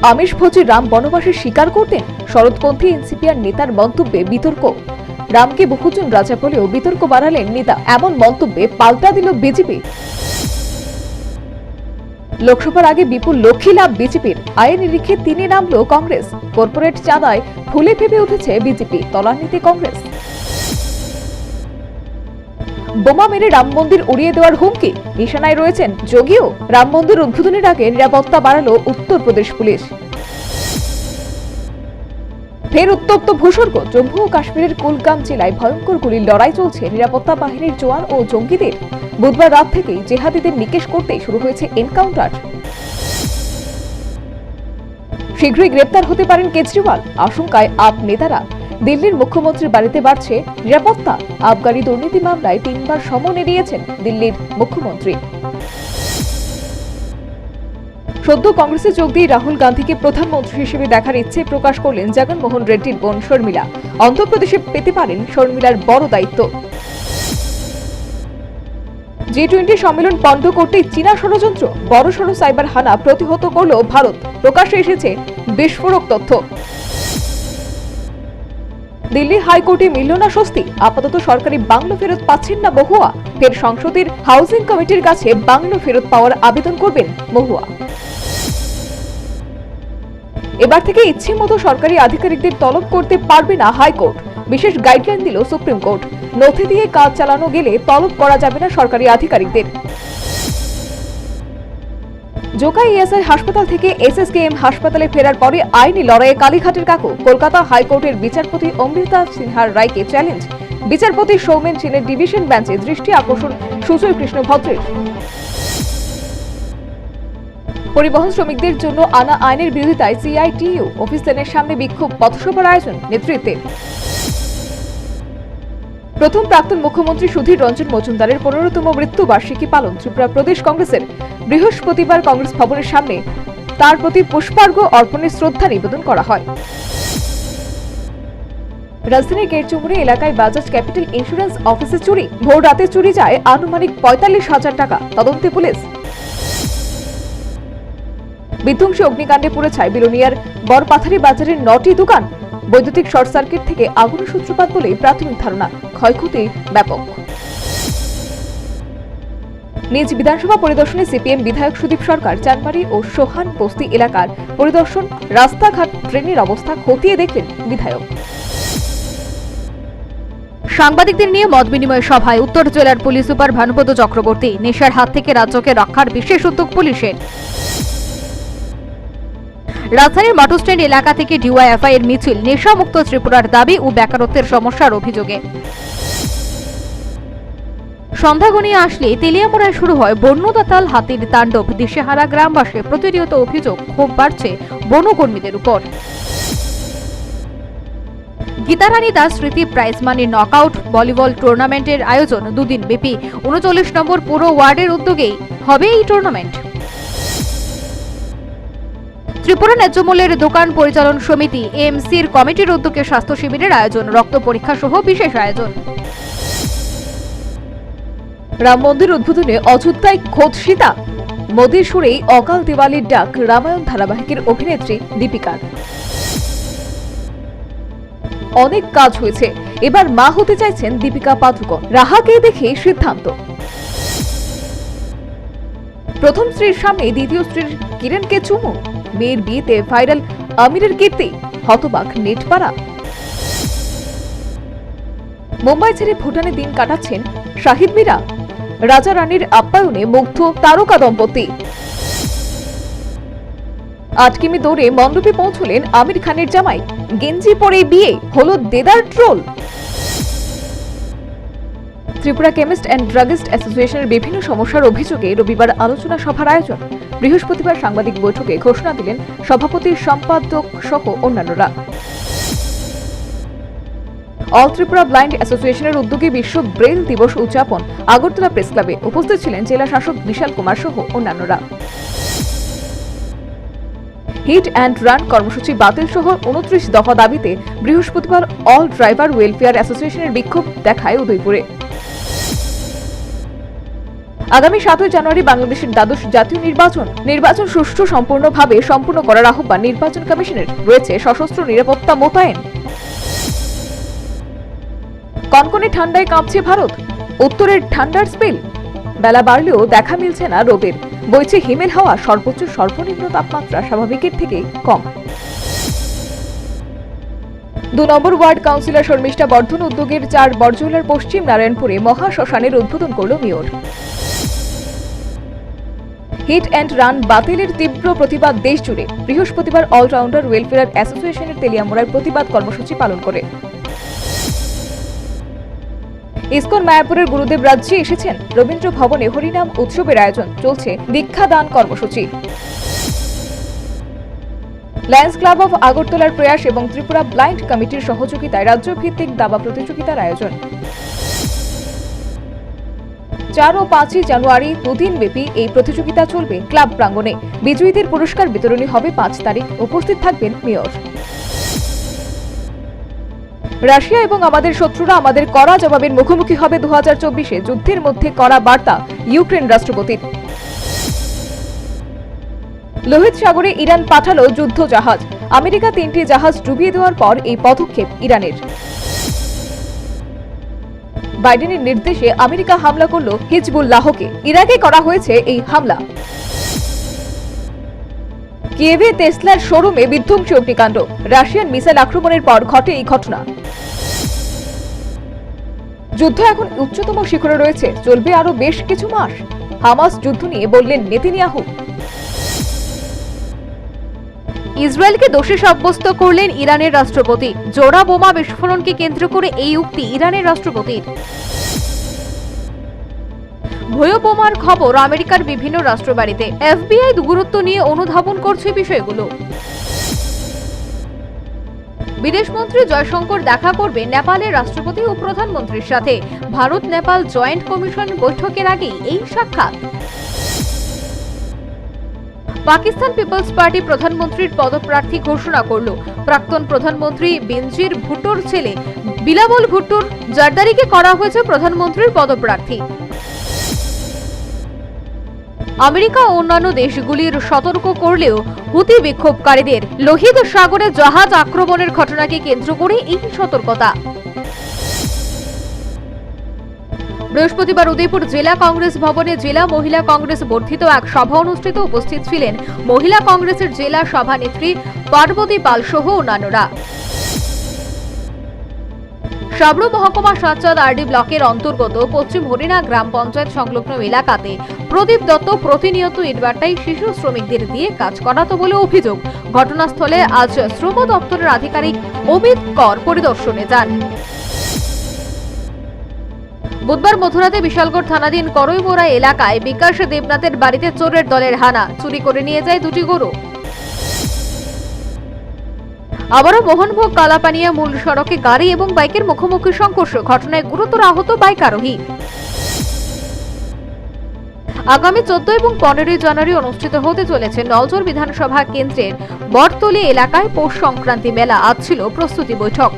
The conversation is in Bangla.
আমিষভোজী রাম বনবাসে স্বীকার করতেন, শরৎপন্থী এনসিপিআর নেতার মন্তব্যে বিতর্ক। রামকে বহুজন রাজা বলেও বিতর্ক বাড়ালেন নেতা, এমন মন্তব্যে পাল্টা দিল বিজেপি। লোকসভার আগে বিপুল লক্ষ্মী লাভ বিজেপির, আয়ের নিরিখে 3-এ নামল কংগ্রেস। কর্পোরেট চাঁদায় ফুলে ফেপে উঠেছে বিজেপি, তলানিতে কংগ্রেস। বোমা মেরে রাম মন্দির উড়িয়ে দেওয়ার হুমকি, নিশানায় রয়েছেন যোগীও। রাম মন্দির উদ্বোধনের আগে নিরাপত্তা বাড়ালো উত্তরপ্রদেশ পুলিশ। ফের উত্তপ্ত ভূস্বর্গ, জম্মু ও কাশ্মীরের কুলগাম জেলায় ভয়ঙ্কর গুলির লড়াই চলছে নিরাপত্তা বাহিনীর জওয়ান ও জঙ্গিদের। বুধবার রাত থেকেই জেহাদিদের নিকেশ করতে শুরু হয়েছে এনকাউন্টার। শীঘ্রই গ্রেপ্তার হতে পারেন কেজরিওয়াল, আশঙ্কায় আপ নেতারা। দিল্লির মুখ্যমন্ত্রীর বাড়িতে বাড়ছে নিরাপত্তা। আবগারি দুর্নীতি মামলায় 3বার সমন এড়িয়েছেন দিল্লির মুখ্যমন্ত্রী। সদ্য কংগ্রেসে যোগ দিয়ে রাহুল গান্ধীকে প্রধানমন্ত্রী হিসেবে দেখার ইচ্ছে প্রকাশ করলেন জগনমোহন রেড্ডির বোন শর্মিলা। অন্ধ্রপ্রদেশে পেতে পারেন শর্মিলার বড় দায়িত্ব। G20 সম্মেলন বন্ধ করতে চীনা ষড়যন্ত্র, বড়সড় সাইবার হানা প্রতিহত করল ভারত। প্রকাশ্যে এসেছে বিস্ফোরক তথ্য। দিল্লি হাইকোর্টে মিলল না স্বস্তি, আপাতত সরকারি বাংলো ফেরত পাচ্ছেন না মহুয়া। ফের সংসদের হাউজিং কমিটির কাছে বাংলো ফেরত পাওয়ার আবেদন করবেন মহুয়া। এবার থেকে ইচ্ছে মতো সরকারি আধিকারিকদের তলব করতে পারবে না হাইকোর্ট। বিশেষ গাইডলাইন দিল সুপ্রিম কোর্ট। নথি দিয়ে কাজ চালানো গেলে তলব করা যাবে না সরকারি আধিকারিকদের। জোকাই ইএসআই হাসপাতাল থেকে এসএসকেএম হাসপাতালে ফেরার পরে আইনি লড়াইয়ে কালীঘাটের কাকু। কলকাতা হাইকোর্টের বিচারপতি অমৃতা সিনহার রায়কে চ্যালেঞ্জ। বিচারপতি সৌমেন সেনের ডিভিশন বেঞ্চে দৃষ্টি আকর্ষণ সুজয় কৃষ্ণ ভদ্রের। পরিবহন শ্রমিকদের জন্য আনা আইনের বিরোধিতায় সিআইটিইউ অফিস লেনের সামনে বিক্ষোভ, পথসভার আয়োজন নেতৃত্বে। প্রথম প্রাক্তন মুখ্যমন্ত্রী সুধীর রঞ্জন মজুমদারের 15তম মৃত্যুবার্ষিকী পালন ত্রিপুরা প্রদেশ কংগ্রেসের। বৃহস্পতিবার কংগ্রেস ভবনের সামনে তার প্রতি পুষ্পার্ঘ্য অর্পণের শ্রদ্ধা নিবেদন করা হয়। রাজধানীর গেটচুমুরি এলাকায় বাজাজ ক্যাপিটাল ইন্স্যুরেন্স অফিসে চুরি, ভোর রাতে চুরি যায় আনুমানিক 45,000 টাকা, তদন্তে পুলিশ। বিধ্বংসী অগ্নিকাণ্ডে পুড়ে ছাই বিলোনিয়ার বড়পাথারি বাজারের 9টি দোকান। বৈদ্যুতিক শর্ট সার্কিট থেকে আগুনের সূত্রপাত বলে প্রাথমিক ধারণা, ক্ষয়ক্ষতি ব্যাপক। নিজ বিধানসভা পরিদর্শনে সিপিএম বিধায়ক সুদীপ সরকার চানমারি ও সোহান বস্তি এলাকার পরিদর্শন, রাস্তাঘাট ট্রেনের অবস্থা খতিয়ে দেখলেন বিধায়ক। সাংবাদিকদের নিয়ে মত বিনিময় সভায় উত্তর জেলার পুলিশ সুপার ভানুপদ চক্রবর্তী, নেশার হাত থেকে রাজ্যকে রক্ষার বিশেষ উদ্যোগ পুলিশের। রাজধানীর মটো স্ট্যান্ড এলাকা থেকে ডিওয়াইএফআই এর মিছিল, নেশামুক্ত ত্রিপুরার দাবি ও বেকারত্বের সমস্যার অভিযোগে। সন্ধ্যা ঘনিয়ে আসলে তেলিয়ামুড়ায় শুরু হয় বন্যদাতাল হাতির তাণ্ডব। দিশেহারা গ্রামবাসী প্রতিনিয়ত অভিযোগ, ক্ষোভ বাড়ছে বনকর্মীদের উপর। গীতারানী দাস স্মৃতি প্রাইজ মানি নকআউট ভলিবল টুর্নামেন্টের আয়োজন 2 দিন ব্যাপী। 39 নম্বর পুর ওয়ার্ডের উদ্যোগেই হবে এই টুর্নামেন্ট। ত্রিপুরা ন্যায্য মূল্যের দোকান পরিচালন সমিতি এএমসির কমিটির উদ্যোগে স্বাস্থ্য শিবিরের আয়োজন, রক্ত পরীক্ষা সহ বিশেষ আয়োজন। রাম মন্দির উদ্বোধনে অযোধ্যায় খোদ সীতা, মোদির সুরেই অকাল দিওয়ালির ডাক রামায়ণ ধারাবাহিকের অভিনেত্রী দীপিকার। অনেক কাজ হয়েছে, এবার মা হতে চাইছেন দীপিকা পাদুকোন। রাহাকে দেখে সিদ্ধান্ত। প্রথম স্ত্রীর সামনে দ্বিতীয় স্ত্রীর কিরণকে চুমু। মেয়ের বিয়েতে ভাইরাল আমিরের কীর্তি, হতবাক নেটপাড়া। মুম্বাই ছেড়ে ভুটানে দিন কাটাচ্ছেন শাহিদ মীরা। রাজা রানীর আপ্যায়নে মুগ্ধ তারকা দম্পতি। 8 কিমি দৌড়ে মণ্ডপে পৌঁছলেন আমির খানের জামাই। গেঞ্জি পরে বিয়ে হলো দেদার troll. Tripura chemist and druggist অ্যাসোসিয়েশনের বিভিন্ন সমস্যার অভিযোগে রবিবার আলোচনা সভার আয়োজন। বৃহস্পতিবার সাংবাদিক বৈঠকে ঘোষণা দিলেন সভাপতি, সম্পাদক সহ অন্যান্যরা। অল ত্রিপুরা ব্লাইন্ড অ্যাসোসিয়েশনের উদ্যোগে বিশ্ব ব্রেইল দিবস উদযাপন আগরতলা প্রেস ক্লাবে। উপস্থিত ছিলেন জেলা শাসক বিশাল কুমার সহ অন্যান্যরা। হিট অ্যান্ড রান কর্মসূচি বাতিল সহ 29 দফা দাবিতে বৃহস্পতিবার অল ড্রাইভার ওয়েলফেয়ার অ্যাসোসিয়েশনের বিক্ষোভ দেখায় উদয়পুরে। আগামী 7 জানুয়ারি বাংলাদেশের দ্বাদশ জাতীয় নির্বাচন সুষ্ঠু সম্পূর্ণভাবে সম্পূর্ণ করার আহ্বান নির্বাচন কমিশনের। রয়েছে সশস্ত্র নিরাপত্তা মোতায়েন। কনকনে ঠান্ডায় কাঁপছে ভারত, উত্তরের ঠান্ডার স্পেল। বেলা বাড়লেও দেখা মিলছে না রোদের। বইছে হিমেল হাওয়া, সর্বোচ্চ সর্বনিম্ন তাপমাত্রা স্বাভাবিকের থেকে কম। 2 নম্বর ওয়ার্ড কাউন্সিলর শর্মিষ্ঠা বর্ধন উদ্যোগের 4 বরজলার পশ্চিম নারায়ণপুরে মহা শ্মশানের উদ্বোধন করল মেয়র। হিট অ্যান্ড রান বাতিলের তীব্র প্রতিবাদ দেশ জুড়ে। বৃহস্পতিবার অলরাউন্ডার ওয়েলফেয়ার অ্যাসোসিয়েশনের তেলিয়ামুড়ায় প্রতিবাদ কর্মসূচি পালন করে। ইসকন মায়াপুরের গুরুদেব রাজ্যে এসেছেন। রবীন্দ্র ভবনে হরিনাম উৎসবের আয়োজন। চলছে দীক্ষাদান কর্মসূচি। লায়ন্স ক্লাব অফ আগরতলার প্রয়াস এবং ত্রিপুরা ব্লাইন্ড কমিটির সহযোগিতায় রাজ্যভিত্তিক দাবা প্রতিযোগিতার আয়োজন। 4 ও 5 জানুয়ারি 2 দিন ব্যাপী এই প্রতিযোগিতা চলবে ক্লাব প্রাঙ্গণে। বিজয়ীদের পুরস্কার বিতরণী হবে 5 তারিখ। উপস্থিত থাকবেন মেয়র। রাশিয়া এবং আমাদের শত্রুরা আমাদের কড়া জবাবের মুখোমুখি হবে 2024-এ। যুদ্ধের মধ্যে কড়া বার্তা ইউক্রেন রাষ্ট্রপতির। লোহিত সাগরে ইরান পাঠালো যুদ্ধ জাহাজ। আমেরিকা 3টি জাহাজ ডুবিয়ে দেওয়ার পর এই পদক্ষেপ ইরানের। বাইডেনের নির্দেশে আমেরিকা হামলা করল হিজবুল্লাহকে। ইরাকে করা হয়েছে এই হামলা। কিয়েভে টেসলার শোরুমে বিধ্বংসী অগ্নিকাণ্ড। রাশিয়ান মিসাইল আক্রমণের পর ঘটে এই ঘটনা। যুদ্ধ এখন উচ্চতম শিখরে রয়েছে, চলবে আরো বেশ কিছু মাস। হামাস যুদ্ধ নিয়ে বললেন নেতানিয়াহু। ইসরায়েলকে দোষী সাব্যস্ত করলেন ইরানের রাষ্ট্রপতি। জোড়া বোমা বিস্ফোরণকে কেন্দ্র করে এই উক্তি ইরানের রাষ্ট্রপতির। ভয়োবোমার খবর আমেরিকার বিভিন্ন রাষ্ট্রবাড়িতে। এফবিআই গুরুত্ব নিয়ে অনুধাবন করছে বিষয়গুলো। বিদেশমন্ত্রী জয়শঙ্কর দেখা করবে নেপালের রাষ্ট্রপতি ও প্রধানমন্ত্রীর সাথে। ভারত নেপাল জয়েন্ট কমিশন বৈঠকের আগেই এই সাক্ষাৎ। পাকিস্তান পিপলস পার্টি প্রধানমন্ত্রীর পদপ্রার্থী ঘোষণা করল। প্রাক্তন প্রধানমন্ত্রী বেনজির ভুট্টোর ছেলে বিলাবল ভুট্টোর জারদারিকে করা হয়েছে প্রধানমন্ত্রীর পদপ্রার্থী। আমেরিকা ও অন্যান্য দেশগুলির সতর্ক করলেও হুতি বিক্ষোভকারীদের লোহিত সাগরে জাহাজ আক্রমণের ঘটনাকে কেন্দ্র করে এই সতর্কতা। বৃহস্পতিবার উদয়পুর জেলা কংগ্রেস ভবনে জেলা মহিলা কংগ্রেস বর্ধিত এক সভা অনুষ্ঠিত। উপস্থিত ছিলেন মহিলা কংগ্রেসের জেলা সভানেত্রী পার্বতী পাল সহ অন্যান্যরা। সাবরু মহকুমা সাতচাঁদ আরডি ব্লকের অন্তর্গত পশ্চিম হরিণা গ্রাম পঞ্চায়েত সংলগ্ন এলাকাতে প্রদীপ দত্ত প্রতিনিয়ত ইটভাটায় শিশু শ্রমিকদের দিয়ে কাজ করাতো বলে অভিযোগ। ঘটনাস্থলে আজ শ্রম দপ্তরের আধিকারিক অমিত কর পরিদর্শনে যান। বুধবার মধ্যরাতে বিশালগড় থানাধীন করইমোড়া এলাকায় বিকাশ দেবনাথের বাড়িতে চোরের দলের হানা। চুরি করে নিয়ে যায় 2টি গরু। আবারও মোহনভোগ কালাপানিয়া মূল সড়কে গাড়ি এবং বাইকের মুখোমুখি সংঘর্ষ। ঘটনায় গুরুতর আহত বাইক আরোহী। আগামী 14 এবং 15 জানুয়ারি অনুষ্ঠিত হতে চলেছে নলজোর বিধানসভা কেন্দ্রের বটতলী এলাকায় পৌষ সংক্রান্তি মেলা। আজ ছিল প্রস্তুতি বৈঠক।